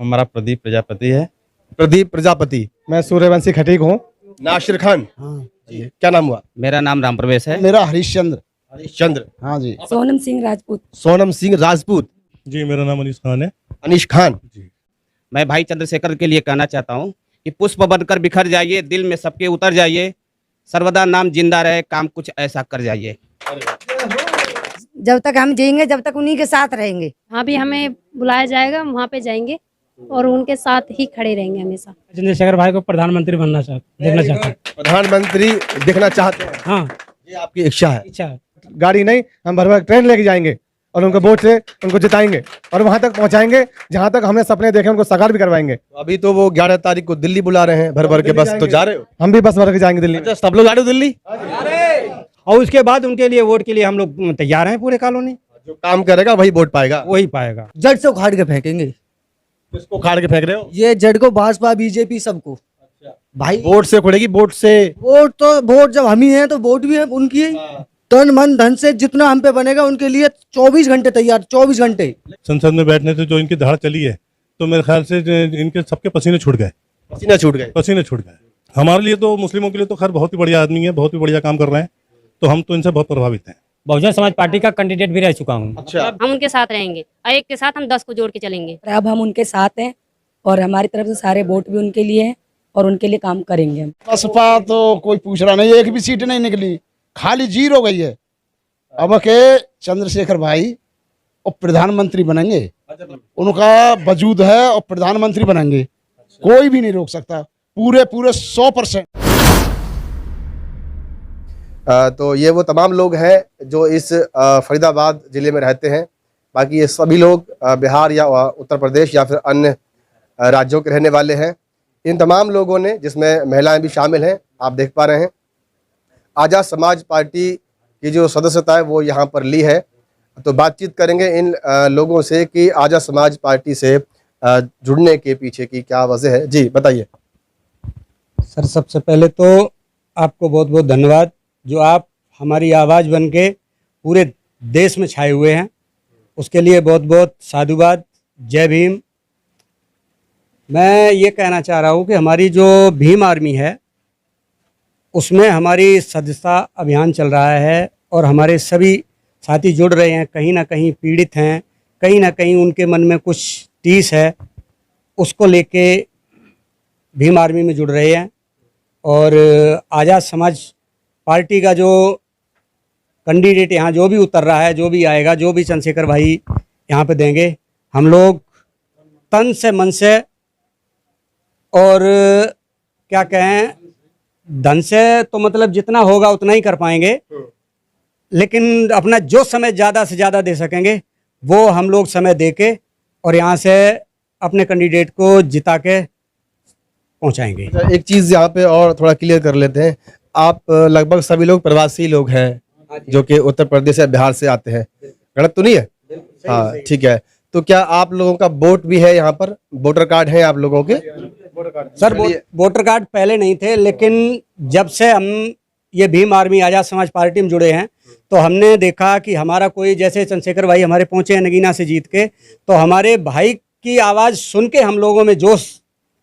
हमारा प्रदीप प्रजापति है। प्रदीप प्रजापति। मैं सूर्यवंशी खटीक हूँ। नासिर खान। हाँ जी, क्या नाम हुआ? मेरा नाम राम प्रवेश है। मेरा हरीशचंद्र। हरीशचंद्र। हाँ जी। सोनम सिंह राजपूत। सोनम सिंह राजपूत। जी, मेरा नाम अनीस खान है। अनीश खान। जी। मैं भाई चंद्रशेखर के लिए कहना चाहता हूँ कि पुष्प बनकर बिखर जाइए, दिल में सबके उतर जाइए, सर्वदा नाम जिंदा रहे, काम कुछ ऐसा कर जाइए। जब तक हम जिएंगे जब तक उन्हीं के साथ रहेंगे। वहाँ भी हमें बुलाया जाएगा, वहाँ पे जाएंगे और उनके साथ ही खड़े रहेंगे हमेशा। चंद्रशेखर भाई को प्रधानमंत्री देखना चाहते हैं। प्रधानमंत्री देखना चाहते हैं। हाँ, ये आपकी इच्छा है। इच्छा। गाड़ी नहीं, हम भर भर ट्रेन लेके जाएंगे और उनको वोट से उनको जिताएंगे और वहां तक पहुंचाएंगे जहां तक हमने सपने देखे उनको साकार भी करवाएंगे। अभी तो वो 11 तारीख को दिल्ली बुला रहे हैं भर भर के, बस तो जा रहे हो? हम भी बस भर के जाएंगे दिल्ली। अच्छा, सब लोग जा रहे हो दिल्ली? और उसके बाद उनके लिए वोट के लिए हम लोग तैयार हैं। पूरे कॉलोनी जो काम करेगा वही वोट पाएगा। वही पाएगा। जड़ से उखाड़ के फेंकेंगे। किसको उखाड़ के फेंक रहे हो? ये जड़ को, भाजपा बीजेपी सबको। भाई वोट से उखड़ेगी, वोट से। वोट जब हम ही हैं तो वोट भी है उनकी है। तन मन धन से जितना हम पे बनेगा उनके लिए 24 घंटे तैयार, 24 घंटे। संसद में बैठने से जो इनकी दहाड़ चली है, तो मेरे ख्याल से इनके सबके पसीने छूट गए। पसीना छूट गए। पसीने छूट गए। हमारे लिए तो, मुस्लिमों के लिए तो खैर बहुत ही बढ़िया आदमी है, बहुत ही बढ़िया काम कर रहे हैं, तो हम तो इनसे बहुत प्रभावित हैं। बहुजन समाज पार्टी का कैंडिडेट भी रह चुका हूँ। अच्छा, हम उनके साथ रहेंगे और एक के साथ हम 10 को जोड़ के चलेंगे। अब हम उनके साथ हैं और हमारी तरफ से सारे वोट भी उनके लिए हैं और उनके लिए काम करेंगे हम। बसपा तो कोई पूछ रहा नहीं, एक भी सीट नहीं निकली, खाली जीरो गई है। अब के चंद्रशेखर भाई और प्रधानमंत्री बनेंगे, उनका वजूद है और प्रधानमंत्री बनेंगे, कोई भी नहीं रोक सकता। पूरे 100%। तो ये वो तमाम लोग हैं जो इस फरीदाबाद जिले में रहते हैं। बाकी ये सभी लोग बिहार या उत्तर प्रदेश या फिर अन्य राज्यों के रहने वाले हैं। इन तमाम लोगों ने, जिसमें महिलाएं भी शामिल हैं, आप देख पा रहे हैं, आज़ाद समाज पार्टी की जो सदस्यता है वो यहाँ पर ली है। तो बातचीत करेंगे इन लोगों से कि आज़ाद समाज पार्टी से जुड़ने के पीछे की क्या वजह है। जी बताइए सर, सबसे पहले तो आपको बहुत बहुत धन्यवाद, जो आप हमारी आवाज़ बन के पूरे देश में छाए हुए हैं, उसके लिए बहुत बहुत साधुवाद। जय भीम। मैं ये कहना चाह रहा हूँ कि हमारी जो भीम आर्मी है उसमें हमारी सदस्यता अभियान चल रहा है और हमारे सभी साथी जुड़ रहे हैं। कहीं ना कहीं पीड़ित हैं, कहीं ना कहीं उनके मन में कुछ टीस है, उसको लेके भीम आर्मी में जुड़ रहे हैं। और आज़ाद समाज पार्टी का जो कैंडिडेट यहाँ जो भी उतर रहा है, जो भी आएगा, जो भी चंद्रशेखर भाई यहाँ पे देंगे, हम लोग तन से मन से और क्या कहें, धन से तो मतलब जितना होगा उतना ही कर पाएंगे, लेकिन अपना जो समय ज़्यादा से ज़्यादा दे सकेंगे वो हम लोग समय दे के और यहाँ से अपने कैंडिडेट को जिता के पहुँचाएंगे। एक चीज़ यहाँ पे और थोड़ा क्लियर कर लेते हैं। आप लगभग सभी लोग प्रवासी लोग हैं जो कि उत्तर प्रदेश या बिहार से आते हैं, गलत तो नहीं है? हाँ, ठीक है। तो क्या आप लोगों का वोट भी है यहाँ पर? वोटर कार्ड है आप लोगों के? सर, वोटर कार्ड पहले नहीं थे, लेकिन जब से हम ये भीम आर्मी आज़ाद समाज पार्टी में जुड़े हैं तो हमने देखा कि हमारा कोई, जैसे चंद्रशेखर भाई हमारे पहुंचे हैं नगीना से जीत के, तो हमारे भाई की आवाज़ सुन के हम लोगों में जोश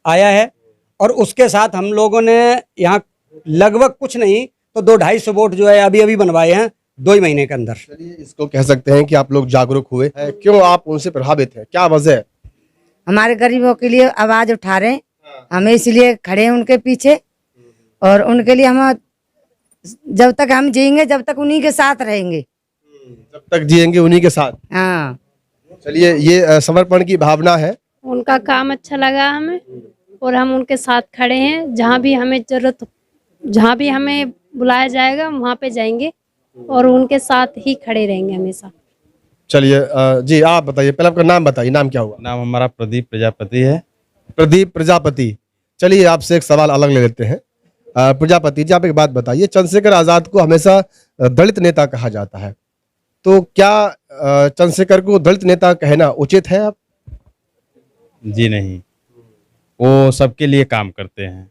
आया है और उसके साथ हम लोगों ने यहाँ लगभग कुछ नहीं तो 200-250 वोट जो है अभी बनवाए हैं 2 ही महीने के अंदर। चलिए, इसको कह सकते हैं कि आप लोग जागरूक हुए। क्यों आप उनसे प्रभावित हैं, क्या वजह है? हमारे गरीबों के लिए आवाज उठा रहे हैं, हमें इसलिए खड़े हैं उनके पीछे और उनके लिए हम जब तक हम जिएंगे जब तक उन्हीं के साथ रहेंगे। जब तक जिएंगे उन्हीं के साथ। हाँ, चलिए, ये समर्पण की भावना है। उनका काम अच्छा लगा हमें और हम उनके साथ खड़े हैं। जहाँ भी हमें जरूरत, जहाँ भी हमें बुलाया जाएगा वहाँ पे जाएंगे और उनके साथ ही खड़े रहेंगे हमेशा। चलिए जी, आप बताइए, पहले आपका नाम बताइए, नाम क्या हुआ? नाम हमारा प्रदीप प्रजापति है। प्रदीप प्रजापति। चलिए, आपसे एक सवाल अलग ले लेते हैं। प्रजापति जी, आप एक बात बताइए, चंद्रशेखर आजाद को हमेशा दलित नेता कहा जाता है, तो क्या चंद्रशेखर को दलित नेता कहना उचित है? आप जी नहीं, वो सबके लिए काम करते हैं,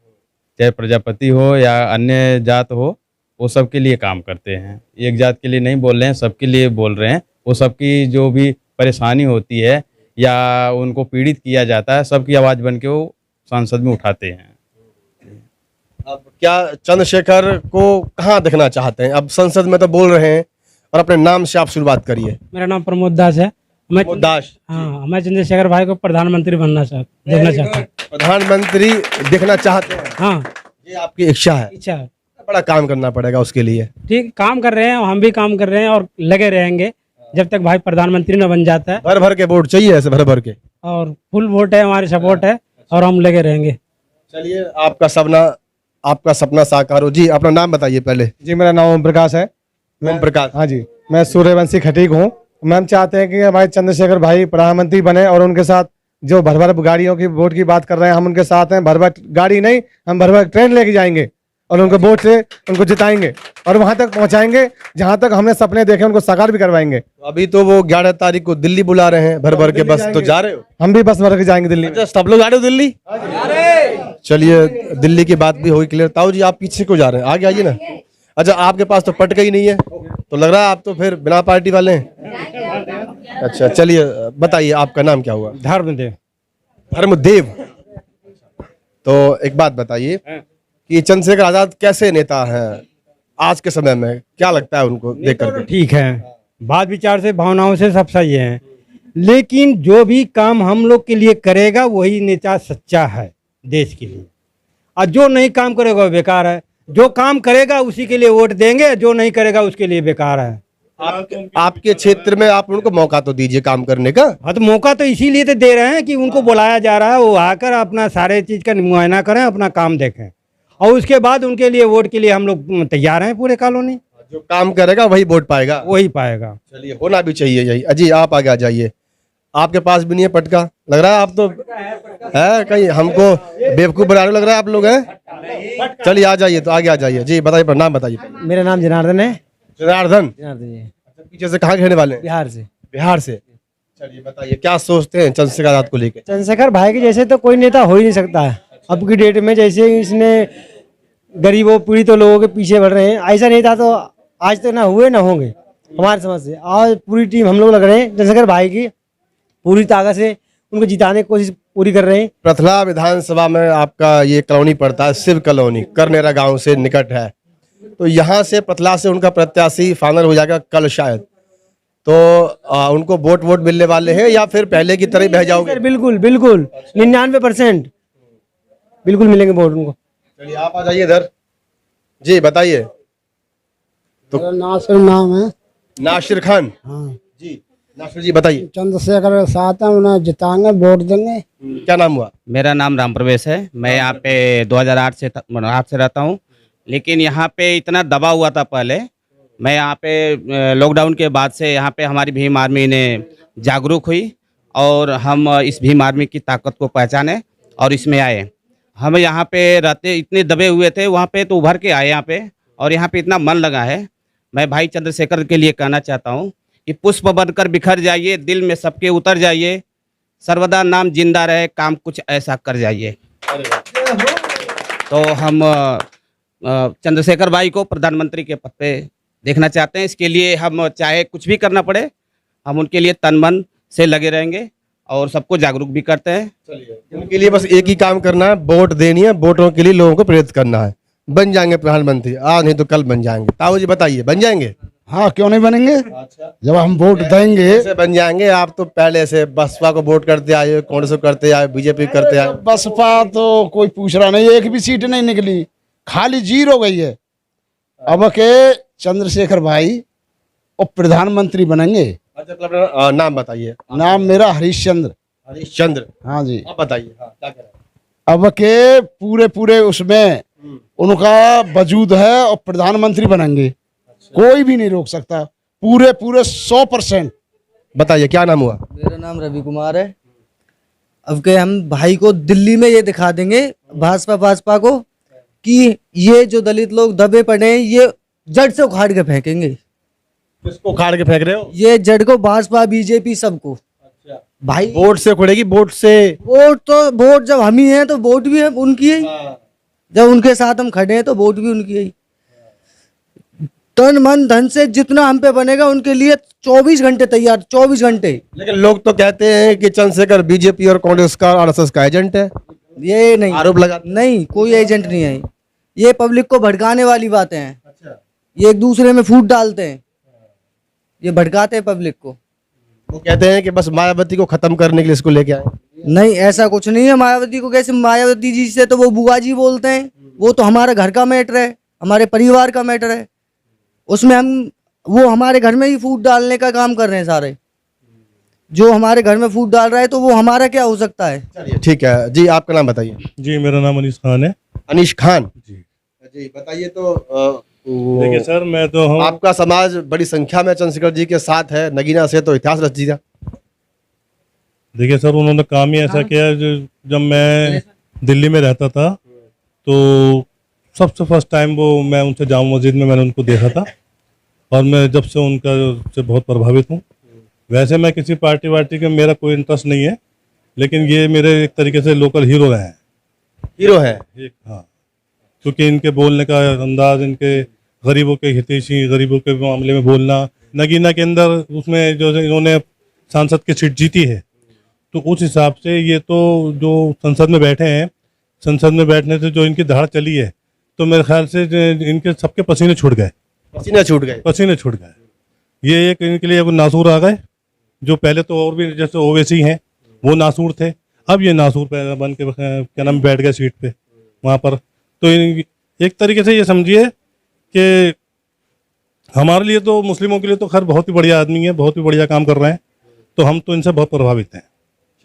चाहे प्रजापति हो या अन्य जात हो, वो सबके लिए काम करते हैं। एक जात के लिए नहीं बोल रहे हैं, सबके लिए बोल रहे हैं। वो सबकी जो भी परेशानी होती है या उनको पीड़ित किया जाता है, सबकी आवाज़ बन के वो संसद में उठाते हैं। अब क्या चंद्रशेखर को कहाँ देखना चाहते हैं? अब संसद में तो बोल रहे हैं, और अपने नाम से आप शुरुआत करिए। मेरा नाम प्रमोद दास है। दास, हाँ, मैं चंद्रशेखर भाई को प्रधानमंत्री देखना चाहता हूँ। प्रधानमंत्री देखना चाहते हैं? हाँ, ये आपकी इच्छा है? इच्छा है। बड़ा काम करना पड़ेगा उसके लिए। ठीक, काम कर रहे हैं, हम भी काम कर रहे हैं और लगे रहेंगे जब तक भाई प्रधानमंत्री न बन जाता है। भर भर के वोट चाहिए, ऐसे भर भर के, और फुल वोट है, हमारी सपोर्ट है और हम लगे रहेंगे। चलिए, आपका सपना साकार हो। जी, अपना नाम बताइए पहले। जी, मेरा नाम ओम प्रकाश है। ओम प्रकाश। हाँ जी, मैं सूर्यवंशी खटीक हूँ। मैम चाहते हैं कि हमारे चंद्रशेखर भाई प्रधानमंत्री बने, और उनके साथ जो भर भर गाड़ियों की वोट की बात कर रहे हैं, हम उनके साथ हैं। भर भर गाड़ी नहीं, हम भर भर ट्रेन लेके जाएंगे और उनको वोट से उनको जिताएंगे और वहां तक पहुंचाएंगे जहां तक हमने सपने देखे, उनको साकार भी करवाएंगे। अभी तो वो 11 तारीख को दिल्ली बुला रहे हैं भर भर के, बस तो जा रहे हो? हम भी बस भर के जाएंगे दिल्ली। अच्छा, सब लोग जा रहे हो दिल्ली? चलिए, दिल्ली की बात भी होगी क्लियर। ताऊ जी, आप पीछे को जा रहे हैं, आगे आइए ना। अच्छा, आपके पास तो पटका ही नहीं है, तो लग रहा है आप तो फिर बिना पार्टी वाले हैं। अच्छा, चलिए बताइए, आपका नाम क्या हुआ? धर्मदेव। धर्मदेव। तो एक बात बताइए कि चंद्रशेखर आजाद कैसे नेता हैं आज के समय में? क्या लगता है उनको देख करके? ठीक है, बात विचार से, भावनाओं से सब सही है, लेकिन जो भी काम हम लोग के लिए करेगा वही नेता सच्चा है देश के लिए, और जो नहीं काम करेगा वो बेकार है। जो काम करेगा उसी के लिए वोट देंगे, जो नहीं करेगा उसके लिए बेकार है। आपके क्षेत्र में आप उनको मौका तो दीजिए काम करने का। हाँ, तो मौका तो इसीलिए तो दे रहे हैं कि उनको बुलाया जा रहा है, वो आकर अपना सारे चीज़ का मुआयना करें, अपना काम देखें, और उसके बाद उनके लिए वोट के लिए हम लोग तैयार हैं। पूरे कॉलोनी जो काम करेगा वही वोट पाएगा, वही पाएगा। चलिए, होना भी चाहिए यही। अजी, आप आगे आ जाइए। आपके पास भी नहीं है पटका, लग रहा है आप तो है कहीं हमको बेवकूफ बना रहे, लग रहा है आप लोग हैं। चलिए, आ जाइए, तो आगे आ जाइए। जी बताइए, नाम बताइए। मेरा नाम जनार्दन है। जनार्दन। जी, पीछे से कहाँ के रहने वाले हैं? बिहार से। बिहार से। चलिए, बताइए क्या सोचते हैं चंद्रशेखर आजाद को लेकर? चंद्रशेखर भाई के जैसे तो कोई नेता हो ही नहीं सकता है अब की डेट में। जैसे इसने गरीबों पीड़ितों लोगों के पीछे बढ़ रहे हैं, ऐसा नेता तो आज तक ना हुए ना होंगे हमारे समझ से। आज पूरी टीम हम लोग लग रहे हैं चंद्रशेखर भाई की, पूरी ताकत से उनको जिताने की कोशिश पूरी कर रहे हैं। प्रथला विधानसभा में आपका ये कॉलोनी पड़ता है, शिव कॉलोनी, करनेरा गांव से निकट है, तो यहाँ से प्रथला से उनका प्रत्याशी फाइनल हो जाएगा कल शायद। तो उनको वोट मिलने वाले हैं या फिर पहले की तरह ही बह जाओगे? बिल्कुल बिल्कुल 99% बिल्कुल मिलेंगे वोट उनको। चलिए, आप आ जाइए इधर। जी बताइए। तो नासिर नाम है। नासिर खान। हाँ जी, नासिर जी बताइए। चंद्रशेखर के साथ हैं, उन्हें जिताएंगे, वोट देंगे। क्या नाम हुआ? मेरा नाम राम प्रवेश है। मैं यहाँ पे 2008 से रहता हूँ, लेकिन यहाँ पे इतना दबा हुआ था पहले। मैं यहाँ पे लॉकडाउन के बाद से यहाँ पे हमारी भीम आर्मी ने जागरूक हुई और हम इस भीम आर्मी की ताकत को पहचाने और इसमें आए। हम यहाँ पे रहते इतने दबे हुए थे, वहाँ पे तो उभर के आए यहाँ पे, और यहाँ पे इतना मन लगा है। मैं भाई चंद्रशेखर के लिए कहना चाहता हूँ कि पुष्प बनकर बिखर जाइए, दिल में सबके उतर जाइए, सर्वदा नाम जिंदा रहे, काम कुछ ऐसा कर जाइए। तो हम चंद्रशेखर भाई को प्रधानमंत्री के पद पे देखना चाहते हैं। इसके लिए हम चाहे कुछ भी करना पड़े, हम उनके लिए तन मन से लगे रहेंगे और सबको जागरूक भी करते हैं। उनके लिए बस एक ही काम करना है, वोट देनी है, वोटों के लिए लोगों को प्रेरित करना है। बन जाएंगे प्रधानमंत्री, आज नहीं तो कल बन जाएंगे। ताऊ जी बताइए, बन जाएंगे? हाँ, क्यों नहीं बनेंगे? जब हम वोट देंगे कैसे बन जाएंगे? आप तो पहले से बसपा को वोट करते आए, कांग्रेस को करते आए, बीजेपी करते आए। बसपा तो कोई पूछ रहा नहीं, एक भी सीट नहीं निकली, खाली जीरो गई है। अब के चंद्रशेखर भाई और प्रधानमंत्री बनेंगे। अच्छा, नाम बताइए। नाम मेरा हरीशचंद्र। हरीशचंद्र। हाँ जी। आप बताइए। हाँ, क्या कह रहे हैं? अब के पूरे उसमें उनका वजूद है और प्रधानमंत्री बनेंगे। कोई भी नहीं रोक सकता, पूरे 100%। बताइए, क्या नाम हुआ? मेरा नाम रवि कुमार है। अब के हम भाई को दिल्ली में ये दिखा देंगे, भाजपा को, कि ये जो दलित लोग दबे पड़े हैं ये जड़ से उखाड़ के फेंकेंगे। किसको उखाड़ के फेंक रहे हो? ये जड़ को, भाजपा बीजेपी सबको। भाई वोट से उखड़ेगी, वोट से। वोट जब हम ही हैं तो वोट भी है उनकी है। जब उनके साथ हम खड़े हैं तो वोट भी उनकी है। तन मन धन से जितना हम पे बनेगा उनके लिए 24 घंटे तैयार, 24 घंटे। लेकिन लोग तो कहते हैं कि चंद्रशेखर बीजेपी और कांग्रेस का आरएसएस का एजेंट है, ये नहीं, आरोप लगा। नहीं, कोई एजेंट नहीं है। ये पब्लिक को भड़काने वाली बातें हैं। ये एक दूसरे में फूट डालते हैं, ये भड़काते हैं पब्लिक को। वो कहते हैं कि बस मायावती को खत्म करने के लिए इसको लेके आए। नहीं, ऐसा कुछ नहीं है। मायावती को कैसे, मायावती जी से तो वो बुआ जी बोलते हैं। वो तो हमारे घर का मैटर है, हमारे परिवार का मैटर है। उसमें वो हमारे घर में ही फूट डालने का काम कर रहे हैं सारे। जो हमारे घर में फूट डाल रहा है तो वो हमारा क्या हो सकता है। चलिए ठीक है जी, आपका नाम बताइए। जी मेरा नाम अनीस खान है। अनीश खान जी जी, बताइए तो देखिए सर, मैं तो हम आपका समाज बड़ी संख्या में चंद्रशेखर जी के साथ है, नगीना से तो इतिहास रच दिया। देखिए सर, उन्होंने काम ही ऐसा किया जब मैं दिल्ली में रहता था तो सबसे फर्स्ट टाइम मैं उनसे जामा मस्जिद में मैंने उनको देखा था और मैं जब से उनका से बहुत प्रभावित हूँ। वैसे मैं किसी पार्टी वार्टी के मेरा कोई इंटरेस्ट नहीं है, लेकिन ये मेरे एक तरीके से लोकल हीरो रहे हैं। हीरो है हाँ, क्योंकि इनके बोलने का अंदाज, इनके गरीबों के हितैषी, गरीबों के मामले में बोलना, नगीना के अंदर उसमें जो इन्होंने सांसद की सीट जीती है तो उस हिसाब से ये तो जो संसद में बैठे हैं, संसद में बैठने से जो इनकी दहाड़ चली है तो मेरे ख्याल से इनके सबके पसीने छूट गए, पसीने छूट गए। ये एक इनके लिए नासूर आ गए। जो पहले तो और भी जैसे ओवैसी हैं वो नासूर थे, अब ये नासूर बन के क्या नाम बैठ गए सीट पे वहाँ पर। तो एक तरीके से ये समझिए कि हमारे लिए तो, मुस्लिमों के लिए तो खैर बहुत ही बढ़िया आदमी है, बहुत ही बढ़िया काम कर रहे हैं, तो हम तो इनसे बहुत प्रभावित हैं।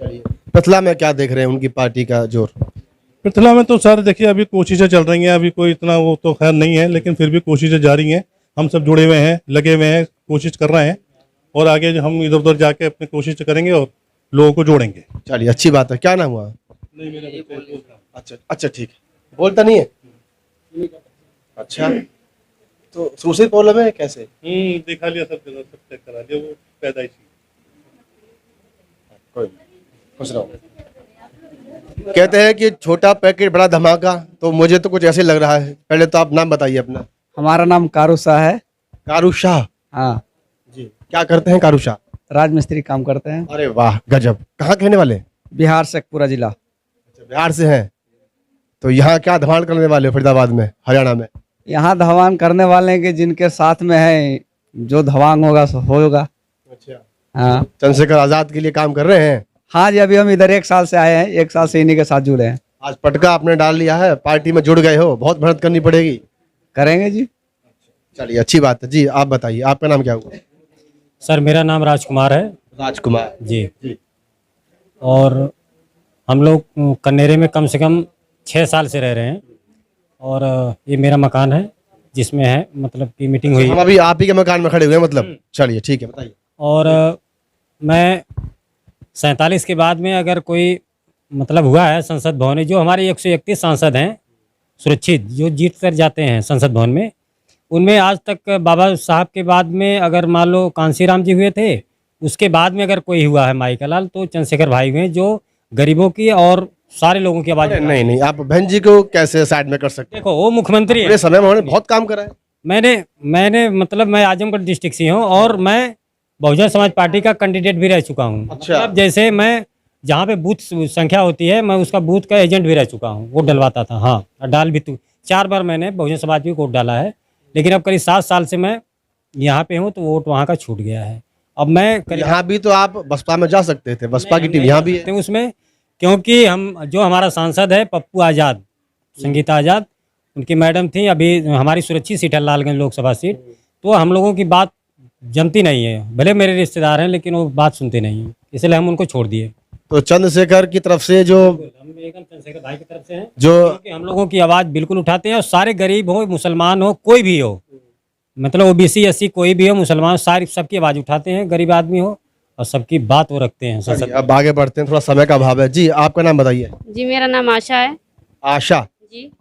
चलिए, पृथला में क्या देख रहे हैं उनकी पार्टी का जोर? पृथला में तो सर देखिए अभी कोशिशें चल रही हैं, अभी कोई इतना वो तो खैर नहीं है, लेकिन फिर भी कोशिशें जारी हैं। हम सब जुड़े हुए हैं, लगे हुए हैं, कोशिश कर रहे हैं और आगे हम इधर उधर जाके अपनी कोशिश करेंगे और लोगों को जोड़ेंगे। चलिए, अच्छी बात है। क्या नाम हुआ? नहीं, मेरा अच्छा ठीक है, बोलता नहीं है। अच्छा, तो दूसरी प्रॉब्लम है कैसे? दिखा लिया, सब जगह सब चेक करा लिया, वो पैदाइशी। खुश रहो। कहते हैं कि छोटा पैकेट बड़ा धमाका, तो मुझे तो कुछ ऐसे लग रहा है। पहले तो आप नाम बताइए अपना। हमारा नाम कारू शाह है। कारू शाह? हाँ जी, क्या करते हैं कारू शाह? राजमिस्त्री काम करते हैं। अरे वाह, गजब। कहाँ के रहने वाले? बिहार शेखपुरा जिला। अच्छा, बिहार से हैं। तो यहाँ क्या धमाल करने वाले फरीदाबाद में, हरियाणा में? यहाँ धवान करने वाले के जिनके साथ में है, जो धवांग होगा सो होगा। अच्छा, हाँ, चंद्रशेखर आजाद के लिए काम कर रहे हैं? हाँ जी, अभी हम इधर 1 साल से आए हैं, 1 साल से इन्हीं के साथ जुड़े हैं। आज पटका आपने डाल लिया है, पार्टी में जुड़ गए हो, बहुत मेहनत करनी पड़ेगी। करेंगे जी। चलिए, अच्छी बात है जी। आप बताइए, आपका नाम क्या हुआ? सर मेरा नाम राजकुमार है। राजकुमार जी। और हम लोग कन्नेरे में कम से कम 6 साल से रह रहे हैं और ये मेरा मकान है जिसमें है मतलब की मीटिंग हुई। हम अभी आप ही के मकान में खड़े हुए हैं मतलब। चलिए ठीक है, बताइए। और मैं 47 के बाद में अगर कोई मतलब हुआ है संसद भवन में, जो हमारे 131 सांसद हैं सुरक्षित जो जीत कर जाते हैं संसद भवन में, उनमें आज तक बाबा साहब के बाद में अगर मान लो कांसीराम जी हुए थे, उसके बाद में अगर कोई हुआ है माई का लाल, तो चंद्रशेखर भाई हुए जो गरीबों की और सारे लोगों की आवाज़। नहीं, आप बहन जी को कैसे साइड में कर सकते? देखो वो मुख्यमंत्री है, पूरे समय में उन्होंने बहुत काम करा है। मैंने मतलब मैं आजमगढ़ डिस्ट्रिक्ट से हूँ और मैं बहुजन समाज पार्टी का कैंडिडेट भी रह चुका हूँ। अच्छा। मतलब जैसे मैं जहाँ पे बूथ संख्या होती है मैं उसका बूथ का एजेंट भी रह चुका हूँ, वोट डलवाता था। हाँ, डाल भी 4 बार मैंने बहुजन समाज भी वोट डाला है, लेकिन अब करीब 7 साल से मैं यहाँ पे हूँ तो वोट वहाँ का छूट गया है। अब मैं यहाँ भी तो आप बसपा में जा सकते थे, बसपा की टीम यहाँ भी है उसमें, क्योंकि हम जो हमारा सांसद है पप्पू आज़ाद, संगीता आज़ाद, उनकी मैडम थी, अभी हमारी सुरक्षित सीट है लालगंज लोकसभा सीट, तो हम लोगों की बात जमती नहीं है। भले मेरे रिश्तेदार हैं लेकिन वो बात सुनते नहीं हैं, इसलिए हम उनको छोड़ दिए। तो चंद्रशेखर की तरफ से जो हम एकदम चंद्रशेखर भाई की तरफ से हैं, जो क्योंकि हम लोगों की आवाज़ बिल्कुल उठाते हैं और सारे गरीब हो, मुसलमान हो, कोई भी हो, मतलब ओबीसी एससी कोई भी हो, मुसलमान, सारी सबकी आवाज़ उठाते हैं, गरीब आदमी हो और सबकी बात वो रखते हैं संसद। अब आगे बढ़ते हैं, थोड़ा समय का अभाव है। जी, आपका नाम बताइए। जी मेरा नाम आशा है। आशा जी।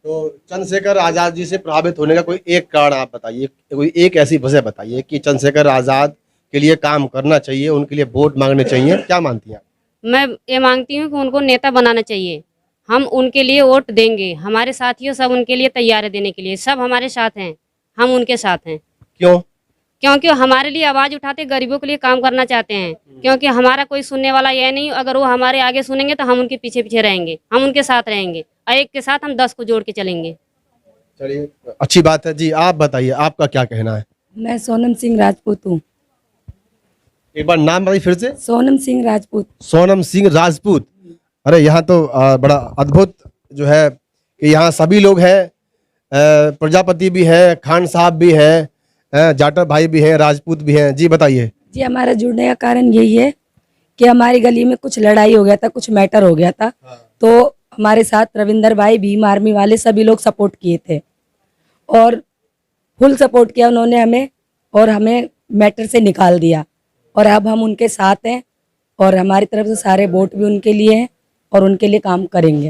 तो चंद्रशेखर आजाद जी से प्रभावित होने का कोई एक कारण आप बताइए, कोई एक ऐसी वजह बताइए कि चंद्रशेखर आजाद के लिए काम करना चाहिए, उनके लिए वोट मांगने चाहिए। क्या मानती हैं? मैं ये मांगती हूँ कि उनको नेता बनाना चाहिए, हम उनके लिए वोट देंगे, हमारे साथियों सब उनके लिए तैयार है देने के लिए, सब हमारे साथ हैं, हम उनके साथ हैं। क्यों? क्योंकि हमारे लिए आवाज़ उठाते, गरीबों के लिए काम करना चाहते हैं। क्योंकि हमारा कोई सुनने वाला ये नहीं, अगर वो हमारे आगे सुनेंगे तो हम उनके पीछे पीछे रहेंगे, हम उनके साथ रहेंगे और एक के साथ हम 10 को जोड़ के चलेंगे। चलिए, अच्छी बात है जी। आप बताइए, आपका क्या कहना है? मैं सोनम सिंह राजपूत हूँ। एक बार नाम बताइए फिर से। सोनम सिंह राजपूत। सोनम सिंह राजपूत। अरे यहाँ तो बड़ा अद्भुत जो है कि यहाँ सभी लोग हैं, प्रजापति भी है, खान साहब भी है, जाटव भाई भी हैं, राजपूत भी हैं। जी बताइए। जी, हमारा जुड़ने का कारण यही है कि हमारी गली में कुछ लड़ाई हो गया था, कुछ मैटर हो गया था, तो हमारे साथ रविंदर भाई, भीम आर्मी वाले सभी लोग सपोर्ट किए थे और फुल सपोर्ट किया उन्होंने हमें, और हमें मैटर से निकाल दिया। और अब हम उनके साथ हैं और हमारी तरफ से सारे वोट भी उनके लिए हैं और उनके लिए काम करेंगे।